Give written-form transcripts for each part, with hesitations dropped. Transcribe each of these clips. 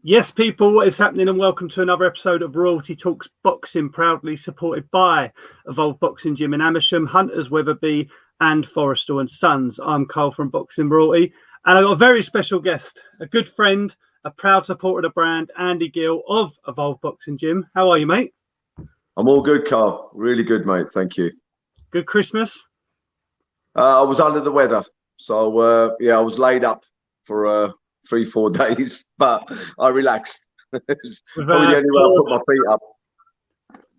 Yes, people, what is happening? And welcome to another episode of Royalty Talks Boxing, proudly supported by Evolve Boxing Gym in Amersham, Hunters, Wetherby, and Forrestal and Sons. I'm Carl from Boxing Royalty, and I've got a very special guest, a good friend, a proud supporter of the brand, Andy Gill of Evolve Boxing Gym. How are you, mate? I'm all good, Carl. Really good, mate. Thank you. Good Christmas? I was under the weather, so I was laid up for 3-4 days, but I relaxed. It's probably the only way I put my feet up.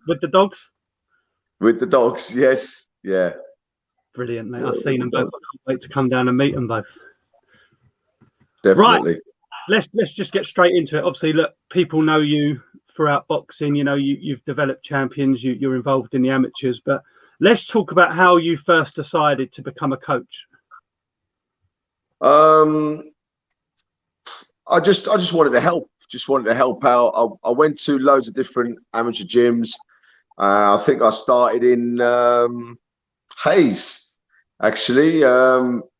With the dogs? With the dogs, yes, yeah. Brilliant, mate. I've seen them both. I can't wait to come down and meet them both. Definitely. Right. Let's just get straight into it. Obviously, look, people know you throughout boxing. You know, you've developed champions. You're involved in the amateurs, but let's talk about how you first decided to become a coach. I just wanted to help. Just wanted to help out. I went to loads of different amateur gyms. I think I started in Hayes, actually,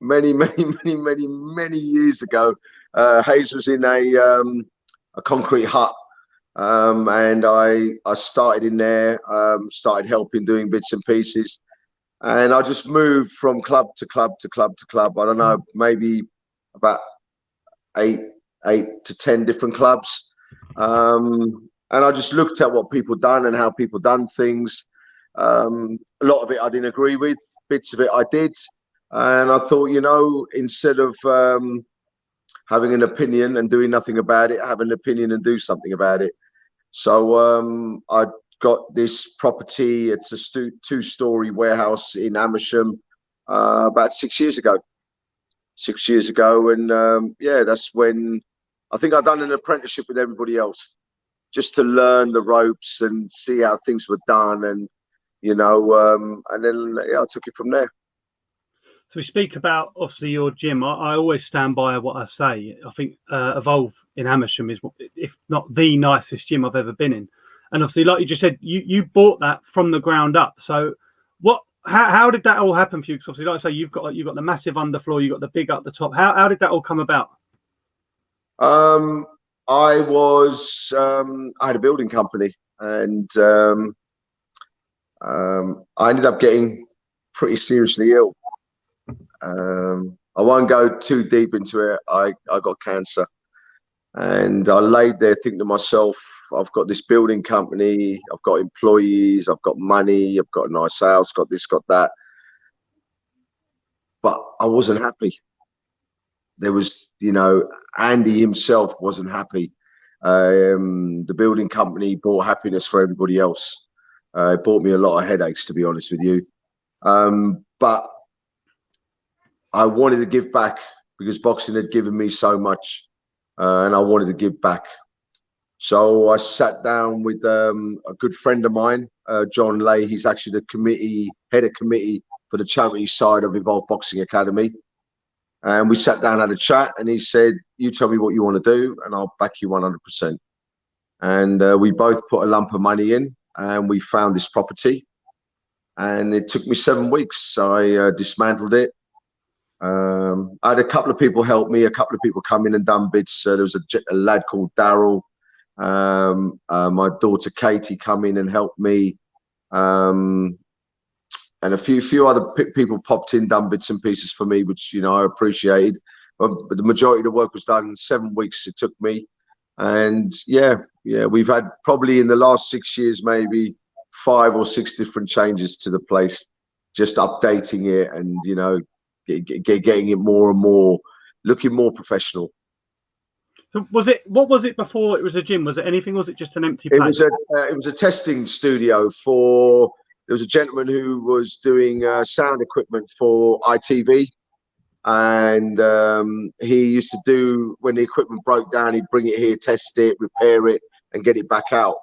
many years ago. Hayes was in a concrete hut, and I started in there. Started helping, doing bits and pieces, and I just moved from club to club to club to club. I don't know, maybe about eight to 10 different clubs. And I just looked at what people done and how people done things. A lot of it I didn't agree with, bits of it I did. And I thought, you know, instead of having an opinion and doing nothing about it, have an opinion and do something about it. So I got this property. It's a two-story warehouse in Amersham about 6 years ago. 6 years ago. And that's when I think I'd done an apprenticeship with everybody else, just to learn the ropes and see how things were done. And, you know, and then I took it from there. So we speak about, obviously, your gym. I always stand by what I say. I think Evolve in Amersham is, if not the nicest gym I've ever been in. And obviously, like you just said, you bought that from the ground up. So how did that all happen for you? Because obviously, like I say, you've got the massive underfloor, you've got the big up the top. How did that all come about? I had a building company, and I ended up getting pretty seriously ill. I won't go too deep into it. I got cancer, and I laid there thinking to myself, I've got this building company, I've got employees, I've got money, I've got a nice house, got this, got that. But I wasn't happy. There was, you know, Andy himself wasn't happy. The building company brought happiness for everybody else. It brought me a lot of headaches, to be honest with you. But I wanted to give back because boxing had given me so much, and I wanted to give back. So I sat down with a good friend of mine, John Lay. He's actually the head of committee for the charity side of Evolve Boxing Academy. And we sat down, had a chat, and he said, you tell me what you want to do, and I'll back you 100%. And we both put a lump of money in, and we found this property. And it took me 7 weeks. I dismantled it. I had a couple of people help me, a couple of people come in and done bits. There was a lad called Daryl. My daughter Katie come in and helped me. And a few other people popped in, done bits and pieces for me, which, you know, I appreciated. But the majority of the work was done. 7 weeks it took me. And we've had probably in the last 6 years, maybe 5 or 6 different changes to the place, just updating it and, you know, getting it more and more, looking more professional. So what was it before it was a gym? Was it anything? Was it just an empty place? It was a testing studio for, there was a gentleman who was doing sound equipment for ITV. And he used to do, when the equipment broke down, he'd bring it here, test it, repair it, and get it back out.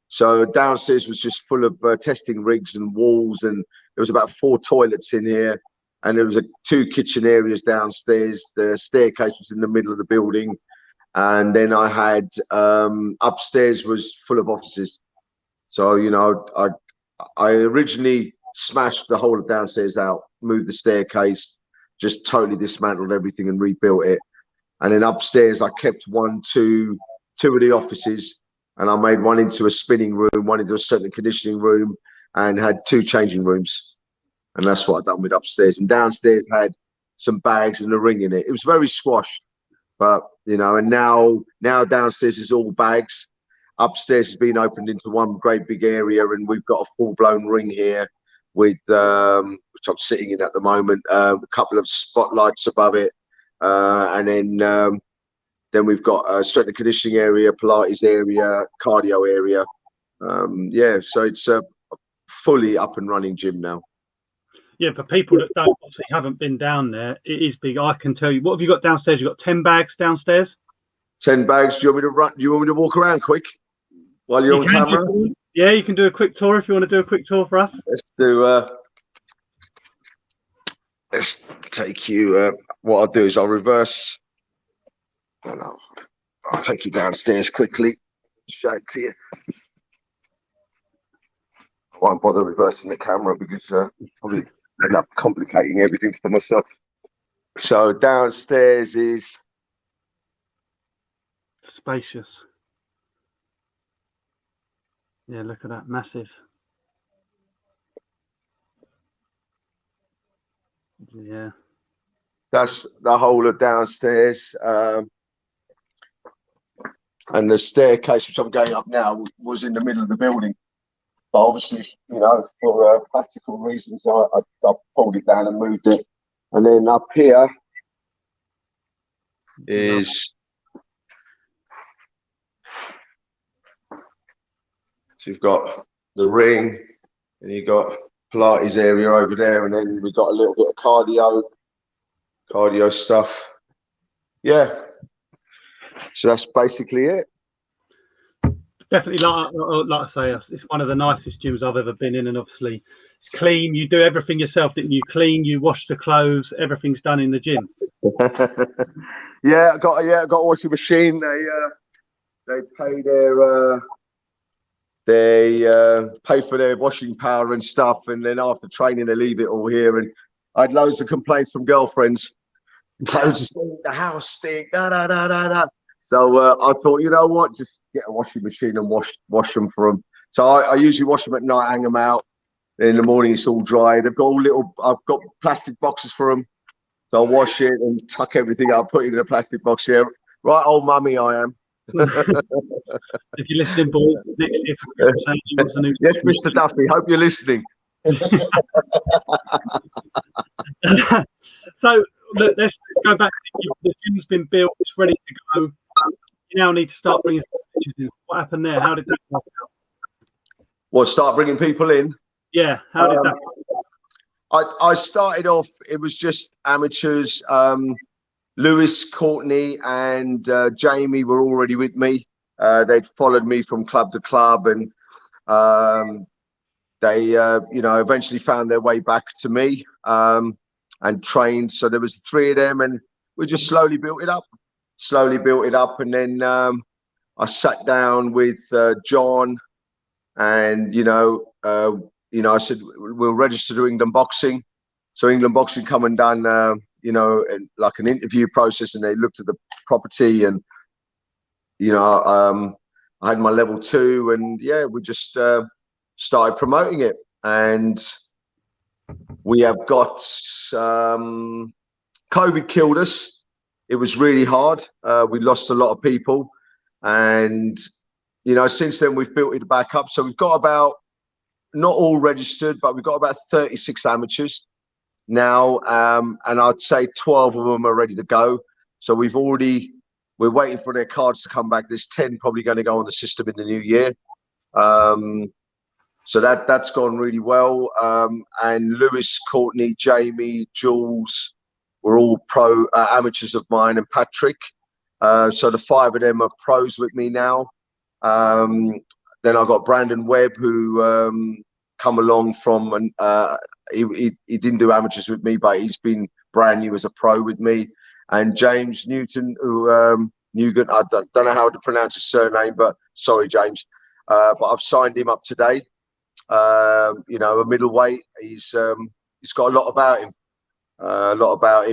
So downstairs was just full of testing rigs and walls, and there was about 4 toilets in here, and there was 2 kitchen areas downstairs. The staircase was in the middle of the building, and then I had upstairs was full of offices. So, you know, I originally smashed the whole of downstairs out, moved the staircase, just totally dismantled everything and rebuilt it. And then upstairs, I kept 1, 2, two of the offices, and I made one into a spinning room, one into a strength and conditioning room, and had two changing rooms. And that's what I've done with upstairs. And downstairs had some bags and a ring in it. It was very squashed, but you know. And now downstairs is all bags. Upstairs has been opened into one great big area, and we've got a full-blown ring here with which I'm sitting in at the moment. A couple of spotlights above it, and then we've got a strength and conditioning area, Pilates area, cardio area. Yeah, so it's a fully up and running gym now. Yeah, for people that don't obviously haven't been down there, it is big. I can tell you. What have you got downstairs? You've got 10 bags downstairs. 10 bags. Do you want me to run? Do you want me to walk around quick while you're on camera? Yeah, you can do a quick tour if you want to do a quick tour for us. Let's do. Let's take you. What I'll do is I'll reverse. I'll take you downstairs quickly. Show it to you. I won't bother reversing the camera because probably end up complicating everything for myself. So downstairs is spacious. Yeah, look at that, massive. Yeah. That's the whole of downstairs. And the staircase, which I'm going up now, was in the middle of the building. But obviously, you know, for practical reasons, I pulled it down and moved it. And then up here is, so you've got the ring, and you've got Pilates area over there, and then we've got a little bit of cardio stuff. Yeah. So that's basically it. Definitely, like I say, it's one of the nicest gyms I've ever been in, and obviously it's clean. You do everything yourself, didn't you? Clean, you wash the clothes, everything's done in the gym. Yeah, I got a washing machine. They pay pay for their washing power and stuff, and then after training they leave it all here. And I had loads of complaints from girlfriends. Loads of stink, the house stink, da da da da da. So I thought, you know what, just get a washing machine and wash them for them. So I usually wash them at night, hang them out. In the morning, it's all dry. They've got I've got plastic boxes for them. So I wash it and tuck everything up, put it in a plastic box here. Right, old mummy I am. If you're listening, boys, next year for Christmas, yes, Mr. Duffy, hope you're listening. So look, let's go back. The gym's been built, it's ready to go. You now need to start bringing pictures in. What happened there? How did that work out? Well, start bringing people in? Yeah, how did that work? I started off, it was just amateurs. Lewis, Courtney, and Jamie were already with me. They'd followed me from club to club, and they, you know, eventually found their way back to me and trained. So there was three of them, and we just slowly built it up. And then I sat down with John, and I said we'll register to England Boxing. So England Boxing come and done like an interview process, and they looked at the property, and I had my level 2, and yeah, we just started promoting it, and we have got COVID killed us. It was really hard. We lost a lot of people, and since then we've built it back up. So we've got about, not all registered, but we've got about 36 amateurs now, and I'd say 12 of them are ready to go. So we're waiting for their cards to come back. There's 10 probably going to go on the system in the new year. So that's gone really well. And Lewis, Courtney, Jamie, Jules were all pro amateurs of mine, and Patrick. So the 5 of them are pros with me now. Then I got Brandon Webb, who come along from, he didn't do amateurs with me, but he's been brand new as a pro with me. And James Newton, who Nugent, I don't know how to pronounce his surname, but sorry, James. But I've signed him up today. A middleweight. He's got a lot about him.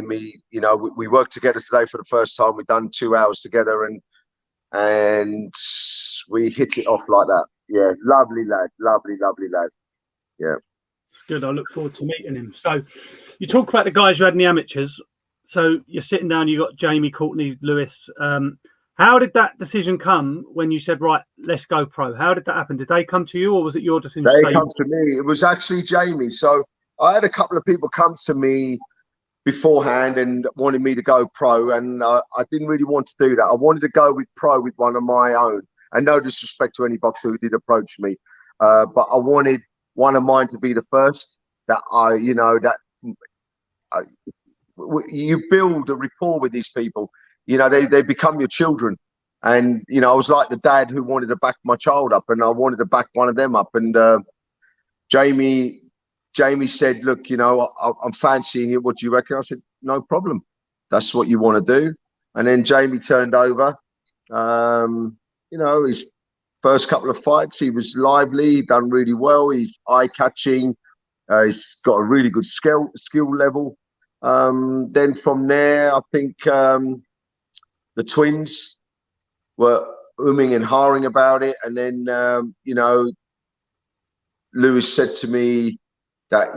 We worked together today for the first time. We've done 2 hours together, and we hit it off like that. Yeah, lovely lad, lovely lad. Yeah, it's good. I look forward to meeting him. So, you talk about the guys you had in the amateurs. So you're sitting down. You got Jamie, Courtney, Lewis. How did that decision come when you said, right, let's go pro? How did that happen? Did they come to you, or was it your decision? They come to me. It was actually Jamie. So I had a couple of people come to me beforehand and wanted me to go pro, and I didn't really want to do that. I wanted to go with pro with one of my own, and no disrespect to any boxer who did approach me, but I wanted one of mine to be the first. That you build a rapport with these people. They become your children, and I was like the dad who wanted to back my child up, and I wanted to back one of them up. And Jamie said, look, I'm fancying it. What do you reckon? I said, no problem. That's what you want to do. And then Jamie turned over. His first couple of fights, he was lively, done really well. He's eye-catching. He's got a really good skill level. Then from there, I think the twins were umming and hawing about it. And then, Lewis said to me that,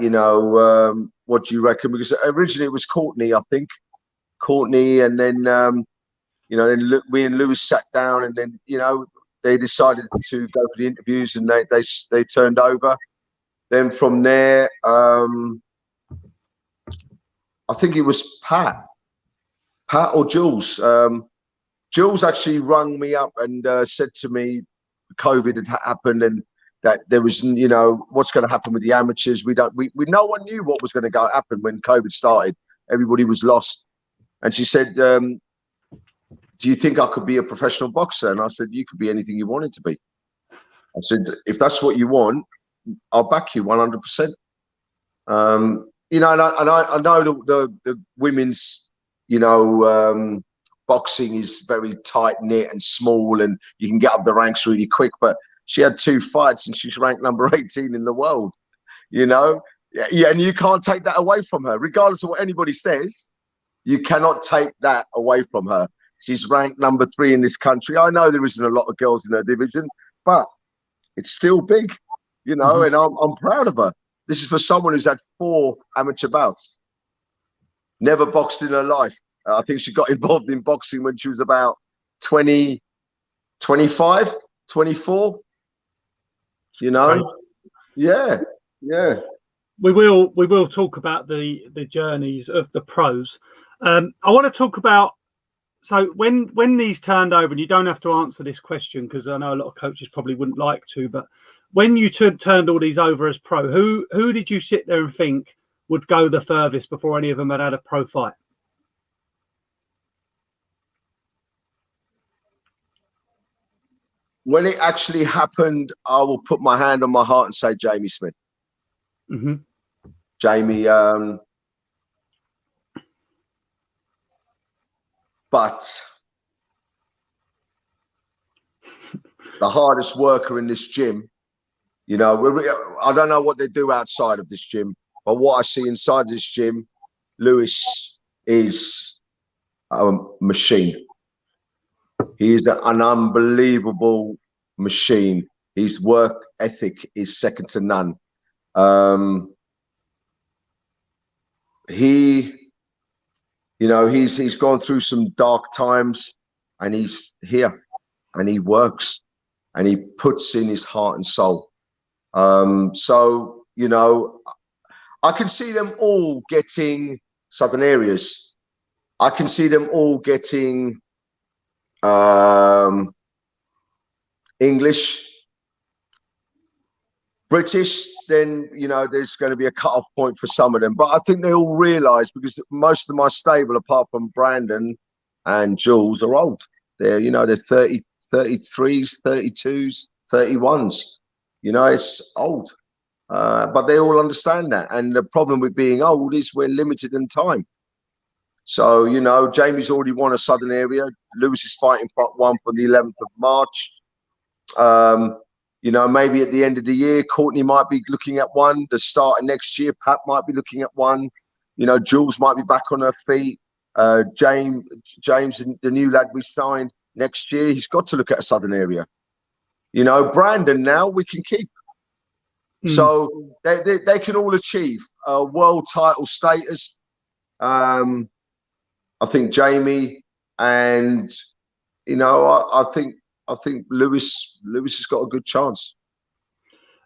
what do you reckon? Because originally it was Courtney, I think. Courtney, and then, then we and Lewis sat down, and then, they decided to go for the interviews, and they turned over. Then from there, I think it was Pat or Jules. Jules actually rung me up and said to me, COVID had happened, and that there was, what's going to happen with the amateurs. No one knew what was going to happen when COVID started. Everybody was lost. And she said, do you think I could be a professional boxer? And I said, you could be anything you wanted to be. I said, if that's what you want, I'll back you 100%. And I know the women's, boxing is very tight knit and small, and you can get up the ranks really quick. But she had 2 fights, and she's ranked number 18 in the world. Yeah, and you can't take that away from her, regardless of what anybody says. You cannot take that away from her. She's ranked number 3 in this country. I know there isn't a lot of girls in her division, but it's still big, and I'm proud of her. This is for someone who's had 4 amateur bouts, never boxed in her life. I think she got involved in boxing when she was about 20, 25, 24. Right. Yeah. We will talk about the journeys of the pros. I want to talk about, so when these turned over, and you don't have to answer this question because I know a lot of coaches probably wouldn't like to, but when you turned all these over as pro, who did you sit there and think would go the furthest before any of them had a pro fight? When it actually happened, I will put my hand on my heart and say Jamie Smith. Mm-hmm. Jamie, but the hardest worker in this gym, I don't know what they do outside of this gym, but what I see inside this gym, Lewis is a machine. He is an unbelievable machine. His work ethic is second to none. He's gone through some dark times, and he's here, and he works, and he puts in his heart and soul. So I can see them all getting southern areas. I can see them all getting English, British. Then there's going to be a cut-off point for some of them, but I think they all realise, because most of my stable, apart from Brandon and Jules, are old. They're they're 30, 33s, 32s, 31s. It's old, but they all understand that. And the problem with being old is we're limited in time. So, Jamie's already won a southern area. Lewis is fighting one for the 11th of March. Maybe at the end of the year, Courtney might be looking at one. The start of next year, Pat might be looking at one. Jules might be back on her feet. James, the new lad we signed, next year, he's got to look at a southern area. You know, Brandon now we can keep. So they can all achieve world title status. I think Jamie and, you know, I think Lewis has got a good chance.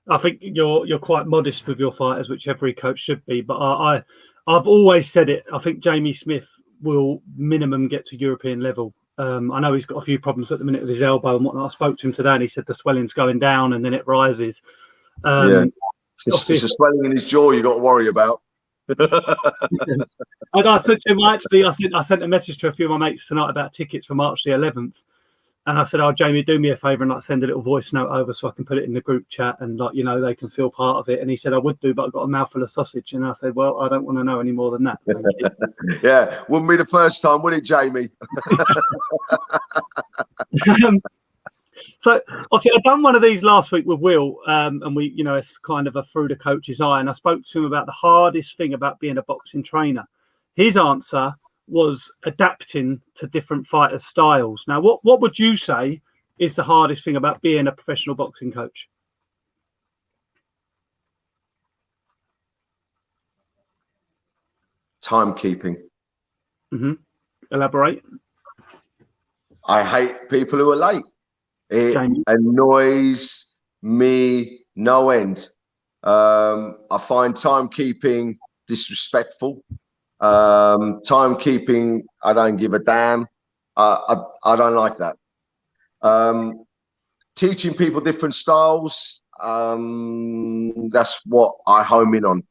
I think you're quite modest with your fighters, which every coach should be. But I've always said it. I think Jamie Smith will minimum get to European level. I know he's got a few problems at the minute with his elbow and whatnot. I spoke to him today, and he said the swelling's going down and then it rises. It's a swelling in his jaw you got to worry about. And I said to him, I sent a message to a few of my mates tonight about tickets for March the 11th. And I said, "Oh, Jamie, do me a favour and like send a little voice note over so I can put it in the group chat and like, you know, they can feel part of it." And he said, "I would do, but I've got a mouthful of sausage." And I said, "Well, I don't want to know any more than that." Thank you. Yeah, wouldn't be the first time, would it, Jamie? So obviously I've done one of these last week with Will, and we, you know, it's kind of a through the coach's eye. And I spoke to him about the hardest thing about being a boxing trainer. His answer was adapting to different fighters' styles. Now, what would you say is the hardest thing about being a professional boxing coach? Timekeeping. Elaborate. I hate people who are late. It annoys me no end. I find timekeeping disrespectful. Timekeeping, I don't give a damn. I don't like that. Teaching people different styles, that's what I home in on.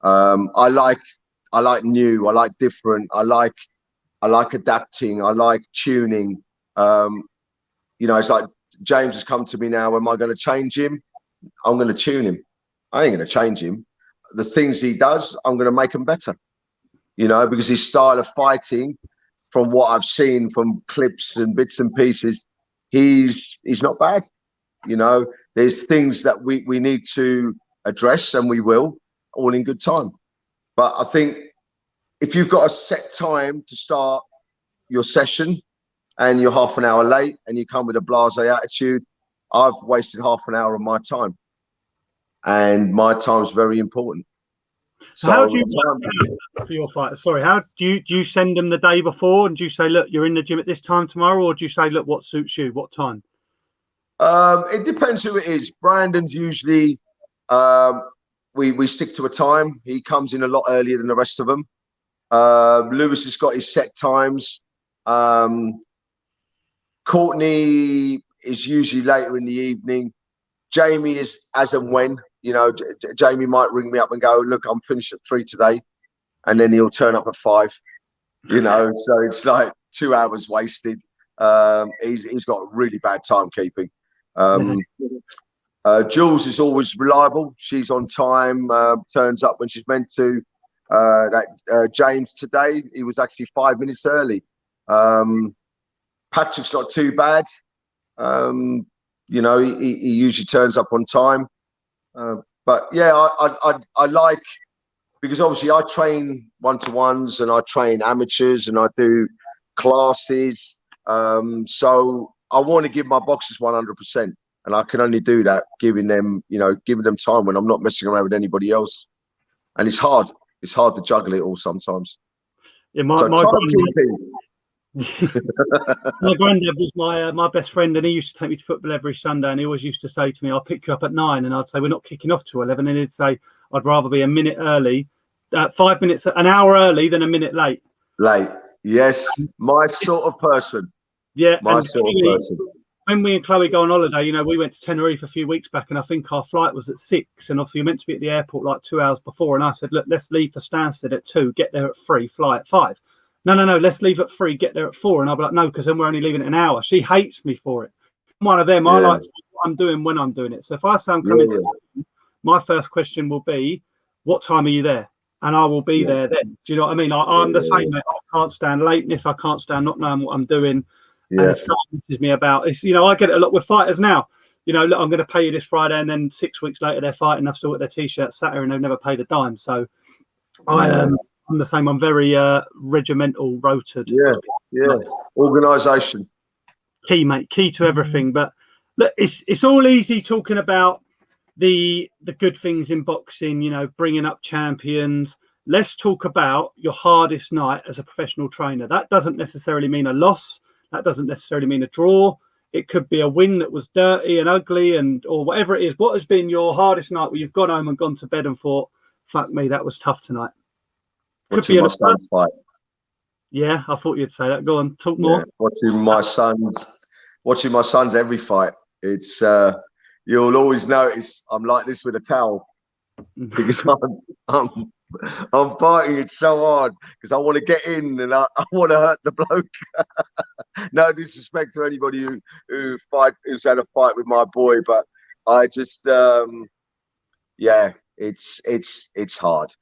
I like new, I like different, I like adapting, I like tuning. You know, it's like James has come to me now. Am I going to change him? I'm going to tune him. I ain't going to change him. The things he does, I'm going to make them better. You know, because his style of fighting, from what I've seen from clips and bits and pieces, he's not bad. You know, there's things that we need to address, and we will, all in good time. But I think if you've got a set time to start your session and you're half an hour late and you come with a blasé attitude, I've wasted half an hour of my time. And my time's very important. So how do you for your fighters? Sorry, how do you send them the day before and do you say, look, you're in the gym at this time tomorrow, or do you say, look, what suits you, what time? It depends who it is. Brandon's usually we stick to a time. He comes in a lot earlier than the rest of them. Lewis has got his set times. Courtney is usually later in the evening. Jamie is as and when. You know, Jamie might ring me up and go, look, I'm finished at 3 today. And then he'll turn up at 5, you know, so it's like 2 hours wasted. He's got really bad timekeeping. Jules is always reliable. She's on time, turns up when she's meant to. James today, he was actually 5 minutes early. Patrick's not too bad. You know, he usually turns up on time. But yeah, I like, because obviously I train one-to-ones and I train amateurs and I do classes. So I want to give my boxers 100%, and I can only do that giving them time when I'm not messing around with anybody else. And it's hard. It's hard to juggle it all sometimes. Yeah, my granddad was my best friend, and he used to take me to football every Sunday, and he always used to say to me, I'll pick you up at 9, and I'd say, we're not kicking off to 11, and he'd say, I'd rather be a minute early, 5 minutes, an hour early than a minute late. Yes, my sort of person. Yeah, my sort of person. When we and Chloe go on holiday, you know, we went to Tenerife a few weeks back, and I think our flight was at 6, and obviously we meant to be at the airport like 2 hours before, and I said, look, let's leave for Stansted at 2, get there at 3, fly at 5. No, let's leave at 3, get there at 4. And I'll be like, no, because then we're only leaving at an hour. She hates me for it. I'm one of them. I like to know what I'm doing when I'm doing it. So if I say I'm coming to London, my first question will be, what time are you there? And I will be there then. Do you know what I mean? I'm the same, mate. I can't stand lateness. I can't stand not knowing what I'm doing. And if someone misses me about, it's, you know, I get it a lot with fighters now. You know, look, I'm going to pay you this Friday, and then 6 weeks later they're fighting. I've still got their T-shirt Saturday, and they've never paid a dime. So I'm the same. I'm very regimental, rotated. Yeah. Organisation. key, mate. Key to everything. But look, it's all easy talking about the good things in boxing. You know, bringing up champions. Let's talk about your hardest night as a professional trainer. That doesn't necessarily mean a loss. That doesn't necessarily mean a draw. It could be a win that was dirty and ugly, or whatever it is. What has been your hardest night where you've gone home and gone to bed and thought, "Fuck me, that was tough tonight." Could be Watching my son's fight. Yeah, I thought you'd say that. Go on, talk more. Watching my son's every fight. It's you'll always notice I'm like this with a towel because I'm fighting it so hard because I want to get in and I want to hurt the bloke. No disrespect to anybody who's had a fight with my boy, but I just it's hard.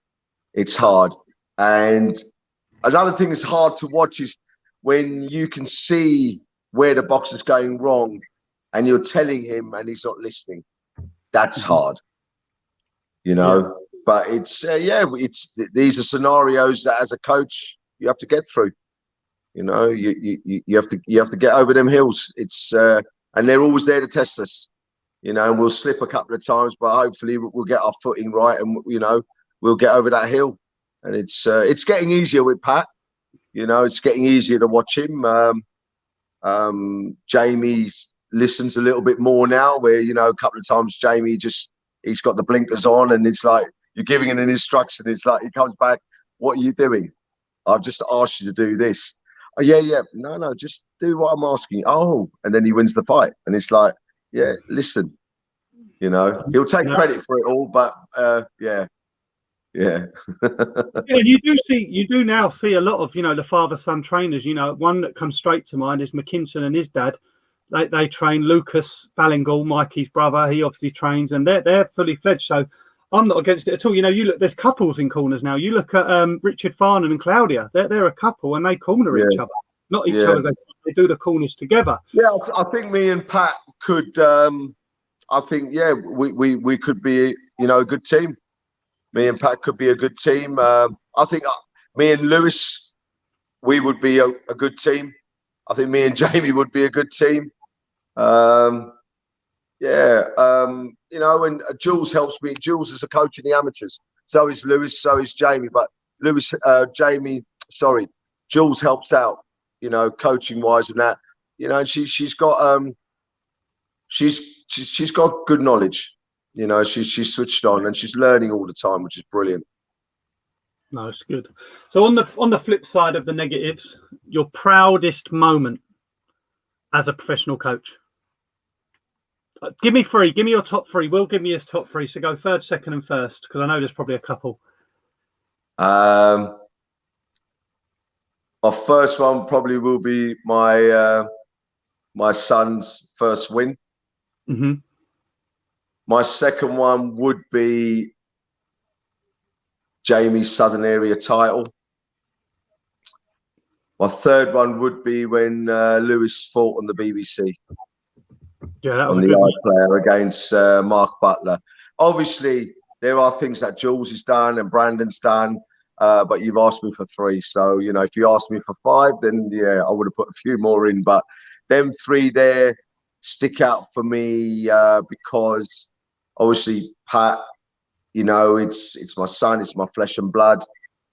It's hard. And another thing that's hard to watch is when you can see where the boxer's going wrong and you're telling him and he's not listening. That's hard, you know. Yeah. But these are scenarios that as a coach you have to get through. You know, you have to get over them hills. It's and they're always there to test us. You know, and we'll slip a couple of times, but hopefully we'll get our footing right, and you know we'll get over that hill. And it's getting easier with Pat. You know, it's getting easier to watch him. Jamie listens a little bit more now, where, you know, a couple of times Jamie he's got the blinkers on and it's like you're giving him an instruction. It's like he comes back, "What are you doing? I've just asked you to do this." "Oh, yeah. No, just do what I'm asking." "Oh," and then he wins the fight. And it's like, yeah, listen, you know, he'll take credit for it all, but yeah. Yeah, you do now see a lot of, you know, the father-son trainers. You know, one that comes straight to mind is McKinson and his dad. They train. Lucas Ballingall, Mikey's brother, he obviously trains, and they're fully fledged. So I'm not against it at all. You know, you look, there's couples in corners now. You look at Richard Farnan and Claudia. They're a couple and they corner each other, not each other. They do the corners together. Yeah, I think me and Pat could. I think we could be, you know, a good team. Me and Pat could be a good team. I think me and Lewis, we would be a good team. I think me and Jamie would be a good team. You know, and Jules helps me. Jules is a coach in the amateurs. So is Lewis. So is Jamie. But Jules helps out, you know, coaching wise and that. You know, and she's got she's got good knowledge. You know, she's switched on and she's learning all the time, which is brilliant. No, it's good. So on the flip side of the negatives, your proudest moment as a professional coach. Give me three. Give me your top three. Will give me his top three. So go third, second, and first, because I know there's probably a couple. My first one probably will be my son's first win. Mm-hmm. My second one would be Jamie's Southern Area title. My third one would be when Lewis fought on the BBC. Yeah, that was on the iPlayer against Mark Butler. Obviously, there are things that Jules has done and Brandon's done, but you've asked me for three. So, you know, if you asked me for five, then yeah, I would have put a few more in. But them three there stick out for me because obviously Pat, you know, it's my son, it's my flesh and blood,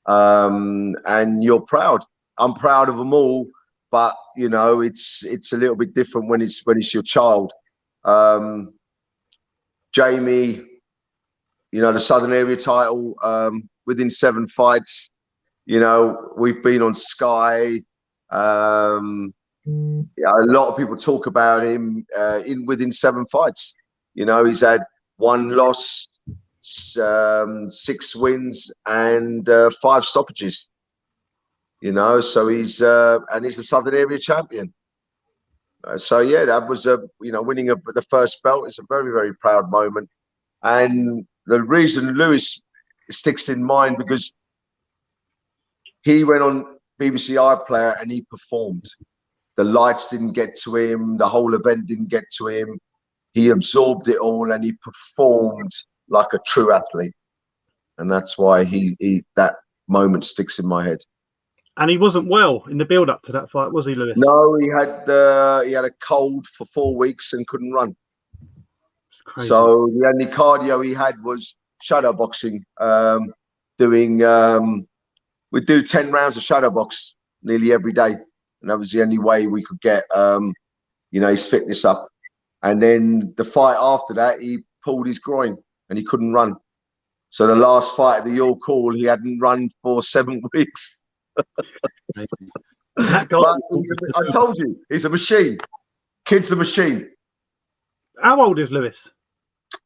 and you're proud. I'm proud of them all, but you know, it's a little bit different when it's your child. Jamie, you know, the Southern Area title within 7 fights. You know, we've been on Sky. Yeah, a lot of people talk about him within 7 fights. You know, he's had 1 loss, 6 wins, and 5 stoppages. You know, so he's a Southern Area champion. So yeah, that was winning the first belt is a very, very proud moment. And the reason Lewis sticks in mind because he went on BBC iPlayer and he performed. The lights didn't get to him. The whole event didn't get to him. He absorbed it all and he performed like a true athlete. And that's why that moment sticks in my head. And he wasn't well in the build-up to that fight, was he, Lewis? No, he had a cold for 4 weeks and couldn't run. It's crazy. So the only cardio he had was shadow boxing. We'd do 10 rounds of shadow box nearly every day, and that was the only way we could get his fitness up. And then the fight after that, he pulled his groin and he couldn't run. So the last fight at the York Hall, he hadn't run for 7 weeks. That guy, But I told you, he's a machine. Kid's a machine. how old is Lewis?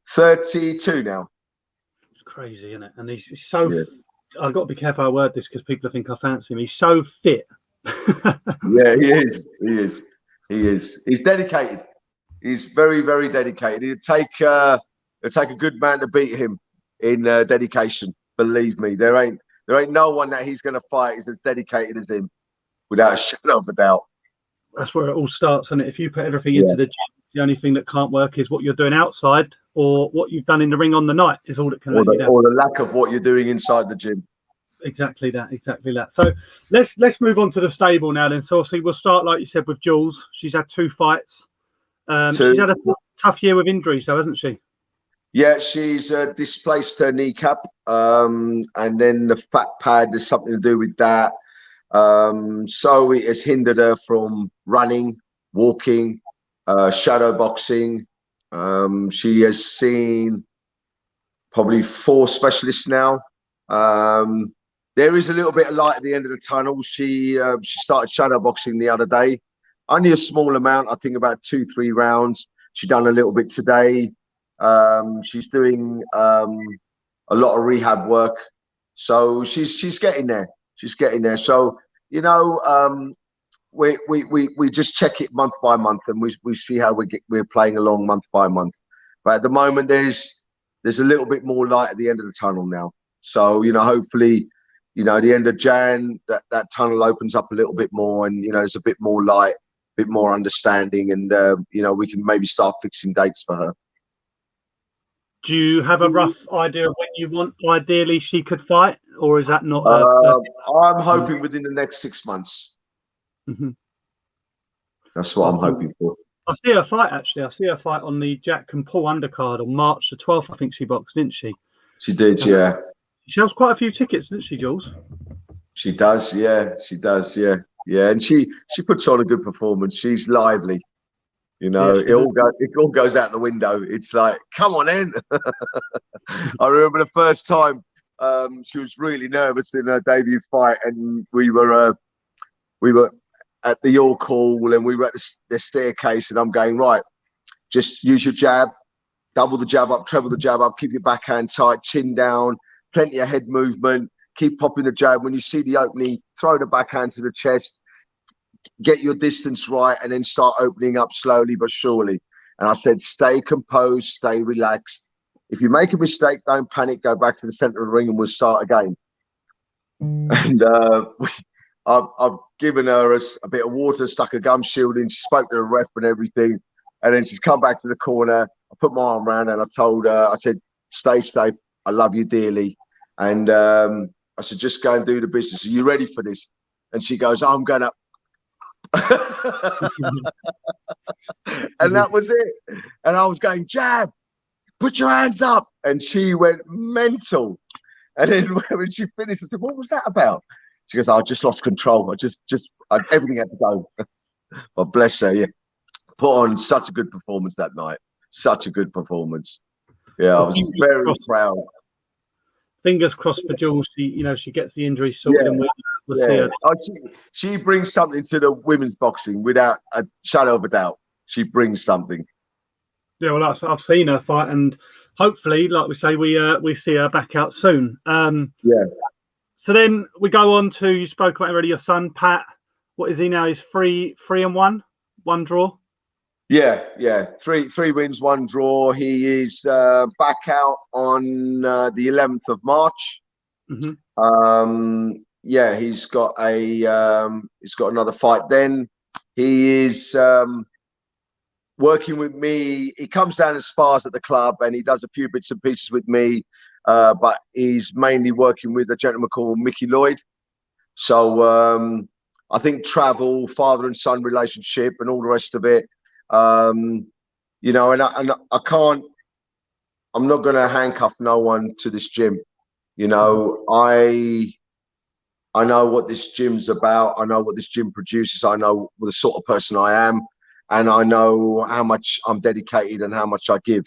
32 now. It's crazy, isn't it? And he's so. Yeah. I've got to be careful how I word this because people think I fancy him. He's so fit. Yeah, he is. He is. He is. He's dedicated. He's very, very dedicated. It'd take a good man to beat him in dedication. Believe me, there ain't no one that he's going to fight is as dedicated as him, without a shadow of a doubt. That's where it all starts, isn't it? If you put everything into the gym, the only thing that can't work is what you're doing outside or what you've done in the ring on the night is all that can let you down. Or the lack of what you're doing inside the gym. Exactly that. So let's move on to the stable now then. So obviously we'll start, like you said, with Jules. She's had 2 fights. She's had a tough year with injuries, though, hasn't she? Yeah, she's displaced her kneecap, and then the fat pad, there's something to do with that. So it has hindered her from running, walking, shadow boxing. She has seen probably 4 specialists now. There is a little bit of light at the end of the tunnel. She started shadow boxing the other day, only a small amount, I think about 2-3 rounds. She done a little bit today. She's doing a lot of rehab work, so she's getting there. She's getting there. So we just check it month by month, and we see how we're playing along month by month. But at the moment, there's a little bit more light at the end of the tunnel now. So hopefully, at the end of Jan, that tunnel opens up a little bit more, and there's a bit more light, a bit more understanding, and we can maybe start fixing dates for her. Do you have a rough idea of when you want, ideally, she could fight, or is that not? I'm hoping within the next 6 months. Mm-hmm. That's what I'm hoping for. I see her fight, actually. I see her fight on the Jack and Paul undercard on March the 12th. I think she boxed, didn't she? She did, yeah. She sells quite a few tickets, doesn't she, Jules? She does, yeah. She does, yeah. Yeah, and she puts on a good performance. She's lively. It all goes out the window. It's like, come on in. I remember the first time she was really nervous in her debut fight, and we were at the York Hall, and we were at the staircase, and I'm going, right, just use your jab, double the jab up, treble the jab up, keep your backhand tight, chin down, plenty of head movement, keep popping the jab. When you see the opening, throw the backhand to the chest, get your distance right, and then start opening up slowly but surely. And I said, stay composed, stay relaxed. If you make a mistake, don't panic, go back to the center of the ring and we'll start again. And I've given her a bit of water, stuck a gum shield in, she spoke to the ref and everything. And then she's come back to the corner. I put my arm around her and I told her, I said, stay safe, I love you dearly. And I said, just go and do the business. Are you ready for this? And she goes, I'm going to. And that was it. And I was going, jab, put your hands up. And she went mental. And then when she finished, I said, what was that about? She goes, I just lost control. Everything had to go. But bless her, yeah. Put on such a good performance that night. Such a good performance. Yeah, I was very proud. Fingers crossed for Jules. She gets the injury sorted, and we'll see her. She brings something to the women's boxing without a shadow of a doubt. She brings something. Yeah, well, I've seen her fight, and hopefully, like we say, we see her back out soon. Yeah. So then we go on to, you spoke about already, your son Pat. What is he now? He's 3-1, 1 draw. Yeah. 3 wins, 1 draw. He is back out on the 11th of March. Mm-hmm. He's got another fight then. He is working with me. He comes down and spars at the club, and he does a few bits and pieces with me. But he's mainly working with a gentleman called Mickey Lloyd. So I think travel, father and son relationship, and all the rest of it. You know, and I can't. I'm not going to handcuff no one to this gym. You know, I know what this gym's about. I know what this gym produces. I know the sort of person I am, and I know how much I'm dedicated and how much I give.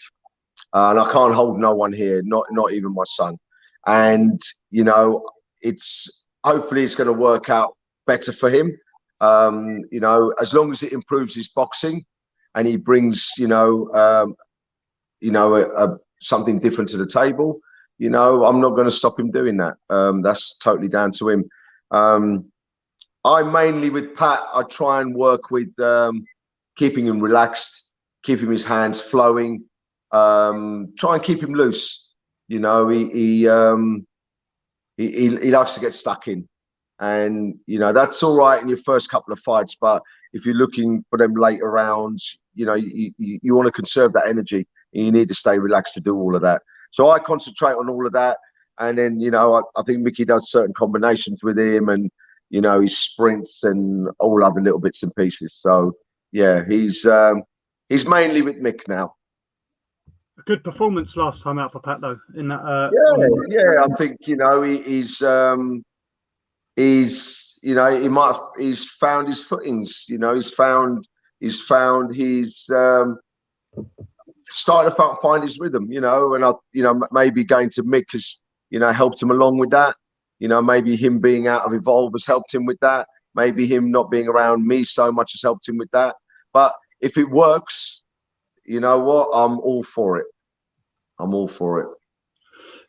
And I can't hold no one here, not even my son. And you know, it's hopefully it's going to work out better for him. You know, as long as it improves his boxing, and he brings, something different to the table. You know, I'm not going to stop him doing that. That's totally down to him. I mainly with Pat, I try and work with keeping him relaxed, keeping his hands flowing, try and keep him loose. You know, he likes to get stuck in, and you know that's all right in your first couple of fights, but if you're looking for them later rounds, you know, you want to conserve that energy, and you need to stay relaxed to do all of that. So I concentrate on all of that, and then you know I think Mickey does certain combinations with him, and you know he sprints and all other little bits and pieces. So yeah, he's mainly with Mick now. A good performance last time out for Pat, though. In that, Yeah. I think you know he's you know he's found his footings. You know he's started to find his rhythm. You know, and maybe going to Mick has helped him along with that. You know, maybe him being out of Evolve has helped him with that. Maybe him not being around me so much has helped him with that. But if it works, you know what? I'm all for it. I'm all for it.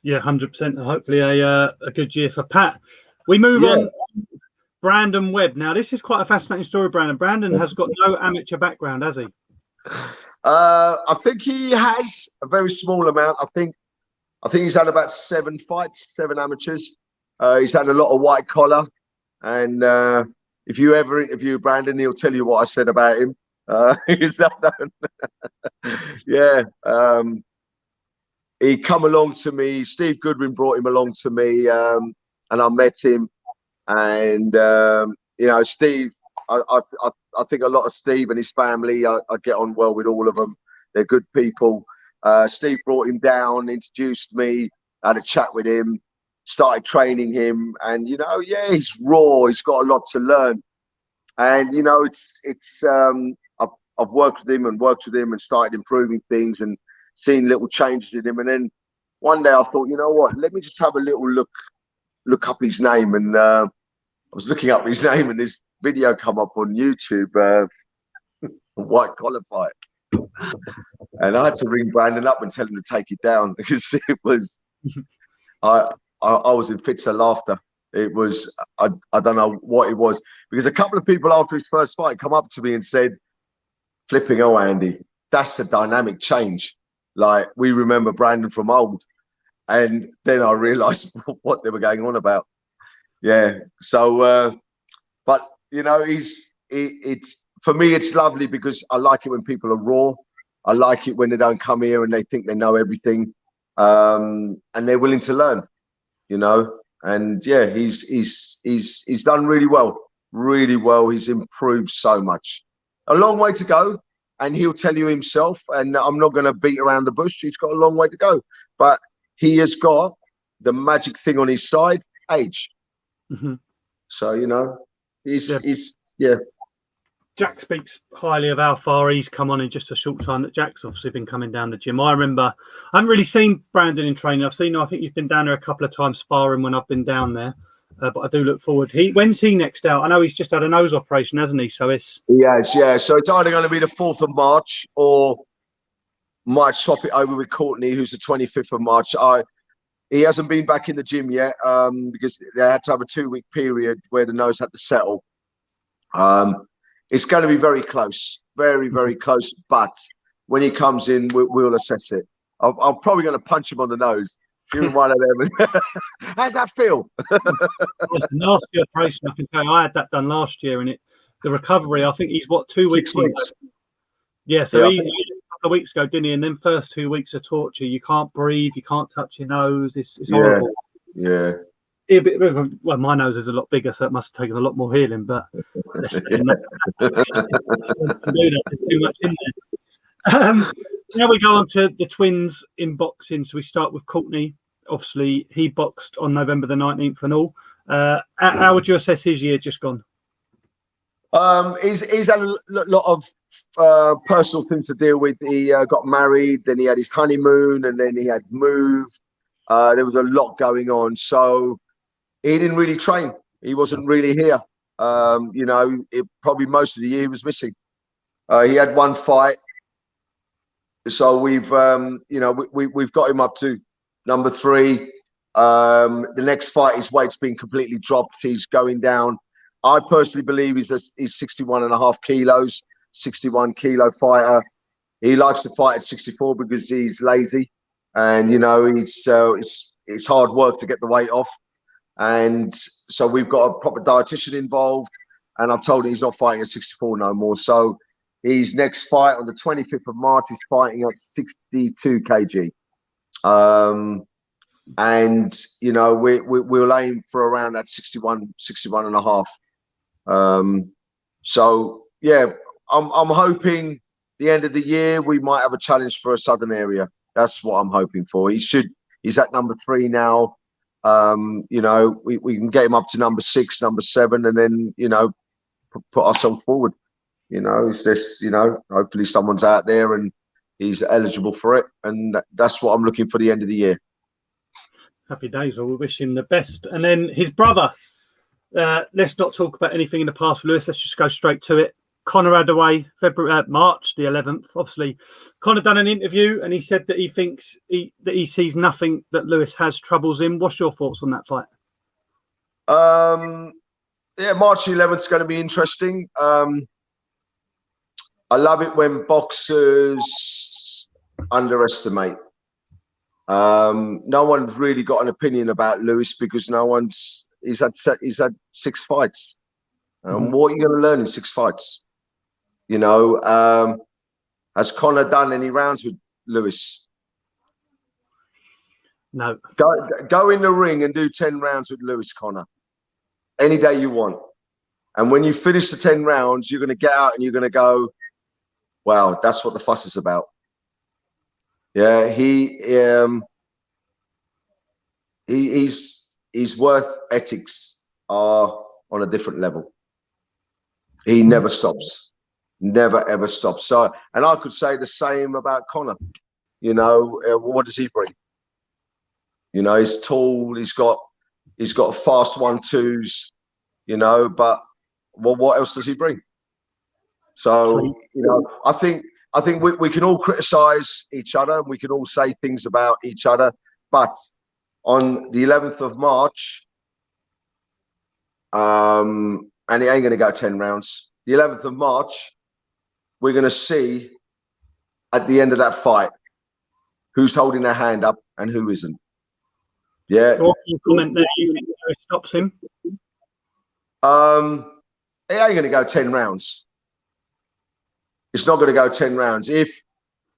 Yeah, 100%. Hopefully a good year for Pat. We move on. Brandon Webb. Now, this is quite a fascinating story, Brandon. Brandon has got no amateur background, has he? I think he has a very small amount. I think he's had about 7 fights, 7 amateurs. He's had a lot of white collar. And if you ever interview Brandon, he'll tell you what I said about him. Yeah. He come along to me. Steve Goodwin brought him along to me, and I met him. And you know, Steve, I think a lot of Steve and his family. I get on well with all of them. They're good people. Steve brought him down, introduced me, had a chat with him, started training him, and you know, yeah, he's raw. He's got a lot to learn, and you know, I've worked with him and started improving things and seen little changes in him. And then one day I thought, you know what, let me just have a little look up his name. And I was looking up his name, and this video come up on YouTube, white collar fight. And I had to ring Brandon up and tell him to take it down because it was, I was in fits of laughter. It was, I don't know what it was, because a couple of people after his first fight come up to me and said, flipping, oh, Andy, that's a dynamic change. Like, we remember Brandon from old. And then I realized what they were going on about. Yeah. So, but, you know, it's for me, it's lovely because I like it when people are raw. I like it when they don't come here and they think they know everything, and they're willing to learn, you know. And yeah, he's done really well, really well. He's improved so much. A long way to go, and he'll tell you himself. And I'm not going to beat around the bush. He's got a long way to go, but he has got the magic thing on his side, age. Mm-hmm. So you know, he's yeah. Jack speaks highly of how far he's come on in just a short time that Jack's obviously been coming down the gym. I remember, I haven't really seen Brandon in training. I think you've been down there a couple of times sparring when I've been down there. But I do look forward. When's he next out? I know he's just had a nose operation, hasn't he? So it's... Yes, yeah. So it's either going to be the 4th of March or might swap it over with Courtney, who's the 25th of March. He hasn't been back in the gym yet because they had to have a 2-week period where the nose had to settle. It's going to be very close, very, very close. But when he comes in, we'll assess it. I'm probably going to punch him on the nose. Give him one of them. How's that feel? It's a nasty operation. I can tell you, I had that done last year, and the recovery, I think he's 2 weeks. 6 weeks. Yeah, so he a couple of weeks ago, didn't he? And then first 2 weeks of torture. You can't breathe, you can't touch your nose. It's horrible. Yeah. well, my nose is a lot bigger, so it must have taken a lot more healing. But let's not do that. There's too much in there. Now we go on to the twins in boxing. So we start with Courtney. Obviously, he boxed on November the 19th and all. How would you assess his year just gone? He's had a lot of personal things to deal with. He got married, then he had his honeymoon, and then he had moved. There was a lot going on, so he didn't really train. He wasn't really here. Probably most of the year he was missing. He had one fight, so we've got him up to number 3. The next fight, his weight's been completely dropped. He's going down. I personally believe he's 61.5 kilos, 61 kilo fighter. He likes to fight at 64 because he's lazy, and it's hard work to get the weight off. And so we've got a proper dietitian involved, and I've told him he's not fighting at 64 no more. So his next fight on the 25th of March, he's fighting at 62 kg. We'll aim for around that 61 and a half. So yeah, I'm hoping the end of the year we might have a challenge for a southern area. That's what I'm hoping for. He's at number 3 now. We can get him up to number 6, number 7, and then put ourselves forward. It's this. Hopefully someone's out there and he's eligible for it, and that's what I'm looking for the end of the year. Happy days. Well, we wish him the best. And then his brother. Let's not talk about anything in the past for Lewis. Let's just go straight to it. Conor Hathaway, March the 11th. Obviously, Conor done an interview and he said that he thinks that he sees nothing that Lewis has troubles in. What's your thoughts on that fight? March the 11th is going to be interesting. I love it when boxers underestimate. No one's really got an opinion about Lewis because he's had 6 fights. What are you going to learn in 6 fights? Has Conor done any rounds with Lewis? No. Go in the ring and do 10 rounds with Lewis, Conor. Any day you want. And when you finish the 10 rounds, you're going to get out and you're going to go, wow, that's what the fuss is about. Yeah, his work ethics are on a different level. He never stops. Never, ever stops. So, and I could say the same about Conor. What does he bring? He's tall. He's got fast 1-2s. But what else does he bring? So, I think we can all criticize each other. We can all say things about each other. But on the 11th of March, and it ain't going to go 10 rounds. The 11th of March, we're going to see at the end of that fight who's holding their hand up and who isn't. Yeah. What can you comment there? You think Lewis stops him? It ain't going to go 10 rounds. It's not going to go 10 rounds. If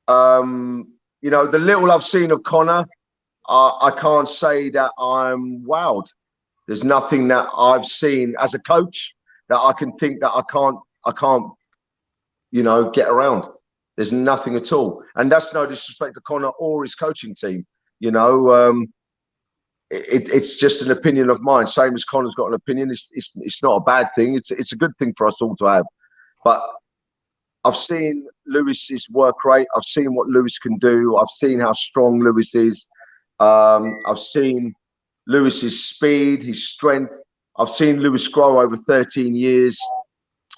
the little I've seen of Conor, I can't say that I'm wowed. There's nothing that I've seen as a coach that I can think that I can't get around. There's nothing at all. And that's no disrespect to Conor or his coaching team. It's just an opinion of mine. Same as Conor's got an opinion. It's not a bad thing. It's a good thing for us all to have. But I've seen Lewis's work rate. I've seen what Lewis can do. I've seen how strong Lewis is. I've seen Lewis's speed, his strength. I've seen Lewis grow over 13 years.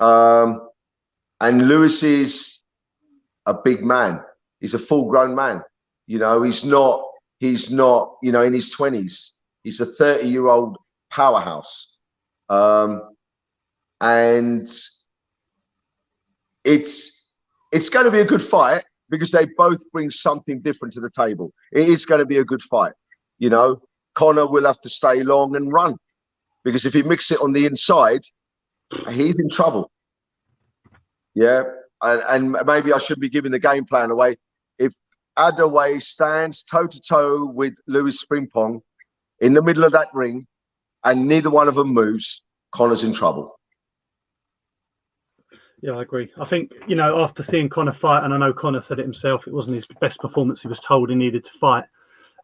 And Lewis is a big man. He's a full-grown man. He's not, in his 20s. He's a 30-year-old powerhouse. And it's going to be a good fight because they both bring something different to the table. It is going to be a good fight. Conor will have to stay long and run because if he mixes it on the inside, he's in trouble. Yeah. And maybe I should be giving the game plan away. If Hathaway stands toe-to-toe with Lewis Frimpong in the middle of that ring and neither one of them moves, Conor's in trouble. Yeah, I agree. I think, you know, after seeing Conor fight, and I know Conor said it himself, it wasn't his best performance. He was told he needed to fight.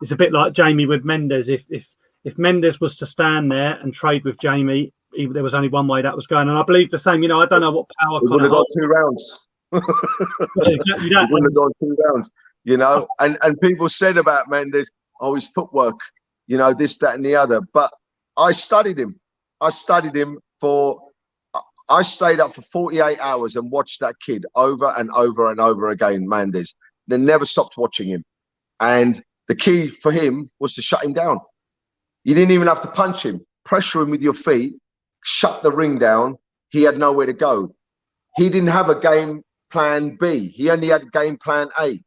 It's a bit like Jamie with Mendes. If Mendes was to stand there and trade with Jamie, there was only one way that was going. And I believe the same. You know, I don't know what power He Conor wouldn't have got holds. 2 rounds. Exactly that. He wouldn't have gone 2 rounds. You know, and people said about Mendes, oh, his footwork, you know, this, that, and the other. But I studied him. I stayed up for 48 hours and watched that kid over and over and over again, Mendes. They never stopped watching him. And the key for him was to shut him down. You didn't even have to punch him. Pressure him with your feet, shut the ring down. He had nowhere to go. He didn't have a game plan B. He only had game plan A,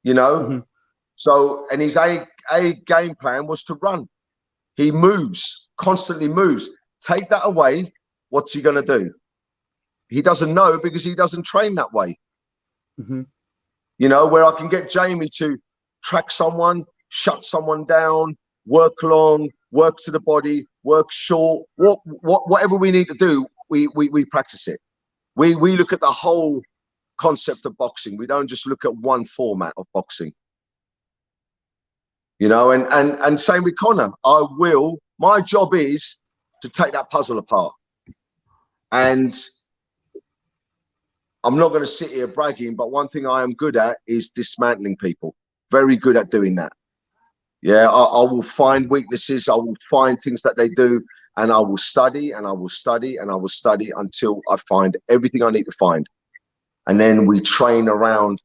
you know? Mm-hmm. So, and his A game plan was to run. He moves, constantly moves. Take that away, what's he going to do? He doesn't know because he doesn't train that way. Mm-hmm. You know, where I can get Jamie to track someone, shut someone down, work long, work to the body, work short, whatever we need to do, we practice it. We look at the whole concept of boxing. We don't just look at one format of boxing. You know, and same with Conor. My job is to take that puzzle apart. And I'm not going to sit here bragging, but one thing I am good at is dismantling people. Very good at doing that. Yeah, I will find weaknesses. I will find things that they do, and I will study and I will study and I will study until I find everything I need to find. And then we train around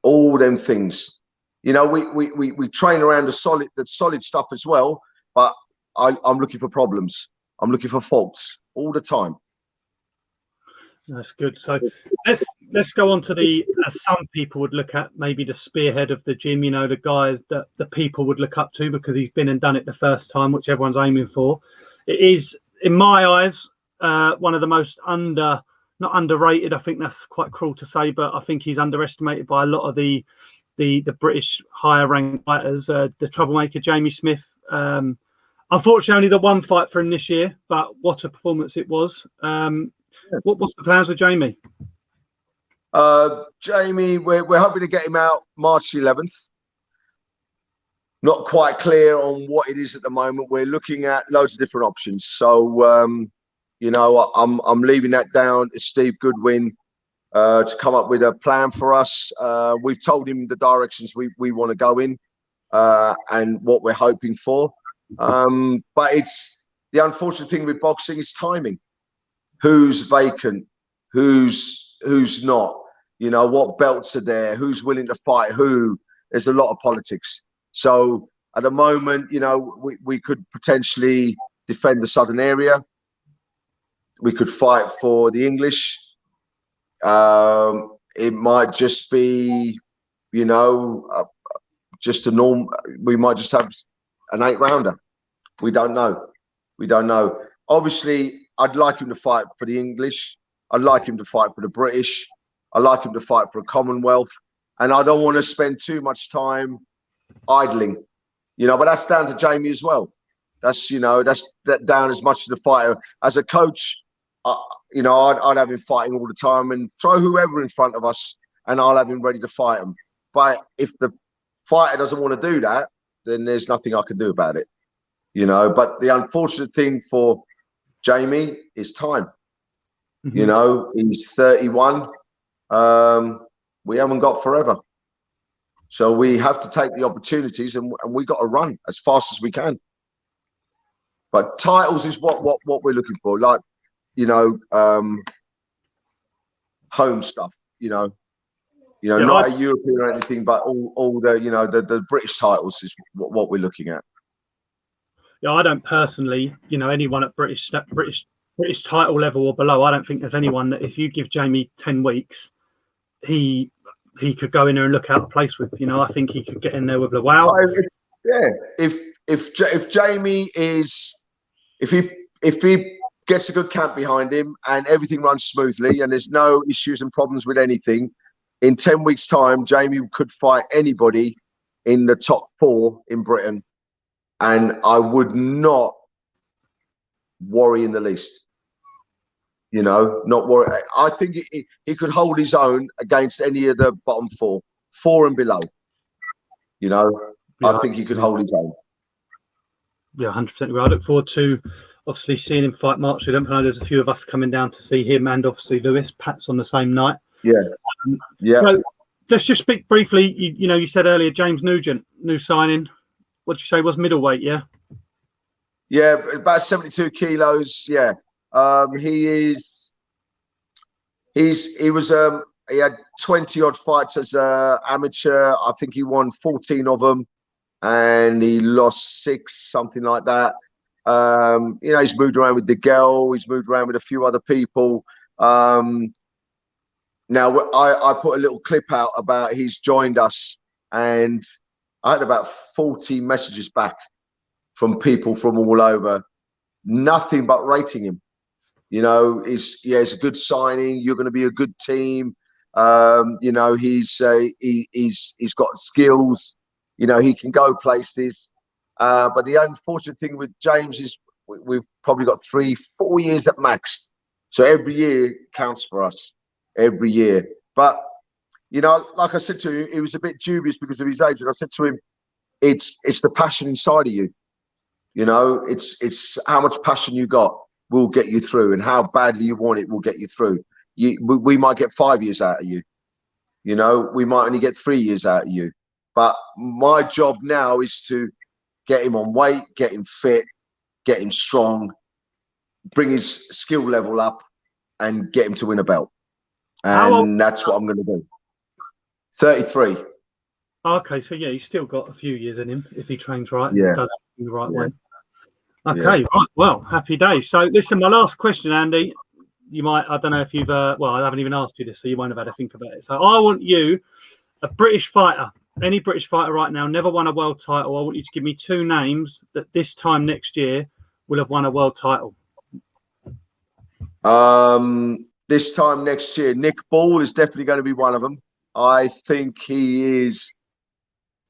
all them things. You know, we train around the solid stuff as well, but I'm looking for problems. I'm looking for faults all the time. That's good. So let's go on to as some people would look at, maybe the spearhead of the gym, you know, the guys that the people would look up to because he's been and done it the first time, which everyone's aiming for. It is, in my eyes, one of the most not underrated. I think that's quite cruel to say, but I think he's underestimated by a lot of the British higher ranked fighters. The troublemaker, Jamie Smith. Unfortunately, only the one fight for him this year, but what a performance it was. What's the plans with Jamie? Jamie, we're hoping to get him out March 11th. Not quite clear on what it is at the moment. We're looking at loads of different options. So, you know, I'm leaving that down to Steve Goodwin to come up with a plan for us. We've told him the directions we want to go in and what we're hoping for. But it's the unfortunate thing with boxing is timing. Who's vacant, who's not, you know, what belts are there, who's willing to fight who. There's a lot of politics. So at the moment, you know, we could potentially defend the southern area. We could fight for the English. It might just be, you know, just a norm. We might just have an 8-rounder. We don't know. Obviously, I'd like him to fight for the English. I'd like him to fight for the British. I'd like him to fight for a Commonwealth. And I don't want to spend too much time idling, you know, but that's down to Jamie as well. That's, you know, that's down as much to the fighter. As a coach, you know, I'd have him fighting all the time and throw whoever in front of us and I'll have him ready to fight him. But if the fighter doesn't want to do that, then there's nothing I can do about it, you know. But the unfortunate thing for Jamie is time. Mm-hmm. You know, he's 31. We haven't got forever. So we have to take the opportunities and we got to run as fast as we can. But titles is what we're looking for. Like, you know, home stuff, you know, yeah, not a European or anything, but all the, you know, the British titles is what we're looking at. Yeah, I don't personally, you know, anyone at British title level or below, I don't think there's anyone that if you give Jamie 10 weeks, he could go in there and look out of place with. You know, I think he could get in there with the wow. Yeah, if Jamie is, if he gets a good camp behind him and everything runs smoothly and there's no issues and problems with anything, in 10 weeks' time, Jamie could fight anybody in the top 4 in Britain. And I would not worry in the least. You know, not worry. I think he could hold his own against any of the bottom four and below. You know, Yeah, I think he could hold his own. Yeah, 100% agree. I look forward to obviously seeing him fight March 11th. I know there's a few of us coming down to see him, and obviously Lewis. Pat's on the same night. Yeah, yeah. So let's just speak briefly. You said earlier James Nugent, new signing. What did you say was middleweight? Yeah. Yeah, about 72 kilos. Yeah, he had 20 odd fights as an amateur. I think he won 14 of them, and he lost 6, something like that. You know, he's moved around with Gill. He's moved around with a few other people. Now, I put a little clip out about he's joined us, and I had about 40 messages back from people from all over, nothing but rating him. You know, he's a good signing. You're going to be a good team. You know, he's got skills. You know, he can go places. But the unfortunate thing with James is we've probably got 3-4 years at max. So every year counts for us. Every year. But you know, like I said to him, he was a bit dubious because of his age, and I said to him, it's the passion inside of you. You know, it's how much passion you got will get you through, and how badly you want it will get you through. We might get 5 years out of you. You know, we might only get 3 years out of you. But my job now is to get him on weight, get him fit, get him strong, bring his skill level up, and get him to win a belt. And that's what I'm going to do. 33. Okay, so yeah, he's still got a few years in him if he trains right and does it the right way. Okay, right. Well, happy days. So listen, my last question, Andy. I don't know if you've, I haven't even asked you this, so you won't have had to think about it. So I want you, a British fighter, any British fighter right now, never won a world title. I want you to give me 2 names that this time next year will have won a world title. This time next year, Nick Ball is definitely going to be one of them. I think he is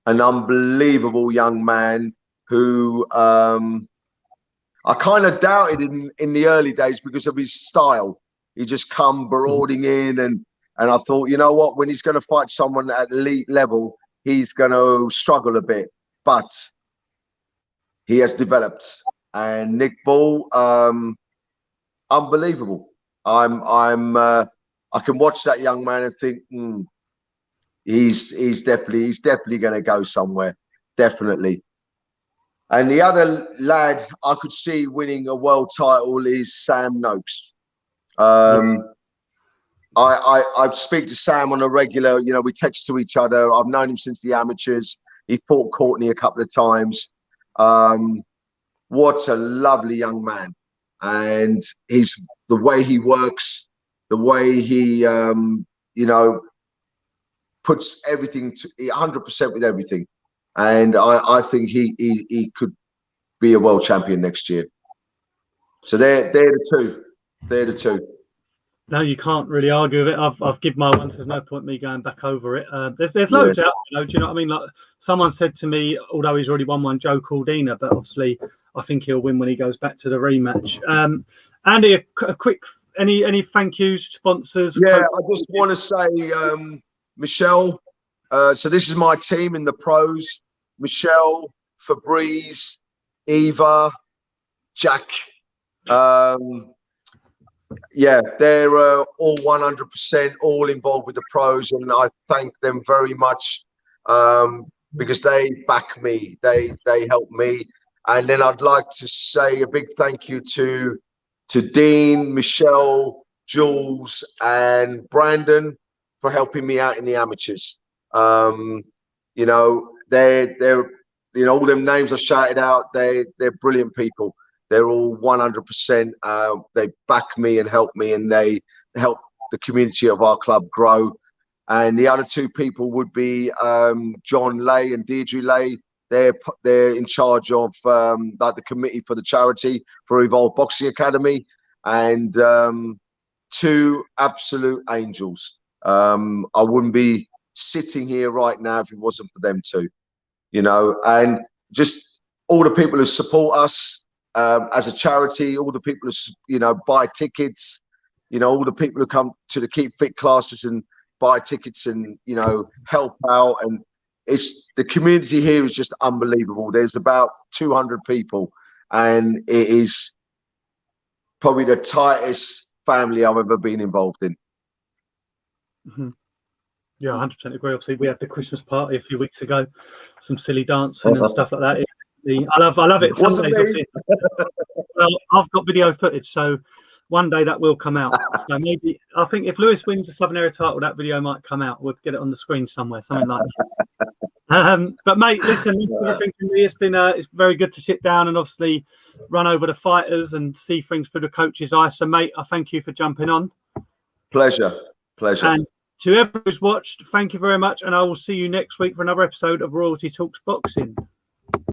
an unbelievable young man who I kind of doubted in the early days because of his style. He just come marauding in, and I thought, you know what, when he's going to fight someone at elite level, he's going to struggle a bit. But he has developed, and Nick Ball, unbelievable. I can watch that young man and think, he's definitely going to go somewhere, definitely. And the other lad I could see winning a world title is Sam Noakes. I speak to Sam on a regular. You know, we text to each other. I've known him since the amateurs. He fought Courtney a couple of times. What a lovely young man, and the way he works, the way he puts everything to 100% with everything, and I think he could be a world champion next year. So they're the two. They're the two. No, you can't really argue with it. I've given my one, so there's no point me going back over it. There's loads out, do you know what I mean? Like someone said to me, although he's already won one, Joe Cordina, but obviously I think he'll win when he goes back to the rematch. Andy, a quick any thank yous, sponsors? Yeah, I just want to say, Michelle. So this is my team in the pros: Michelle, Fabrice, Eva, Jack. Yeah, they're all 100% all involved with the pros, and I thank them very much because they back me, they help me. And then I'd like to say a big thank you to Dean, Michelle, Jules, and Brandon for helping me out in the amateurs. You know, they're all them names I shouted out. They're brilliant people. They're all 100%. They back me and help me, and they help the community of our club grow. And the other 2 people would be John Lay and Deirdre Lay. They're in charge of like the committee for the charity for Evolve Boxing Academy, and 2 absolute angels. I wouldn't be sitting here right now if it wasn't for them 2. You know, and just all the people who support us. as a charity, all the people who buy tickets, all the people who come to the Keep Fit classes and buy tickets and help out, and the community here is just unbelievable. There's about 200 people, and it is probably the tightest family I've ever been involved in. Mm-hmm. Yeah, 100% agree. Obviously, we had the Christmas party a few weeks ago, some silly dancing and stuff like that. I love it. Wasn't me. Well, I've got video footage, so one day that will come out. So maybe, I think if Lewis wins the Southern Area title, that video might come out. We'll get it on the screen somewhere, something like that. But mate, listen, it's very good to sit down and obviously run over the fighters and see things through the coach's eyes. So mate, I thank you for jumping on. Pleasure. And to everyone who's watched, thank you very much, and I will see you next week for another episode of Royalty Talks Boxing.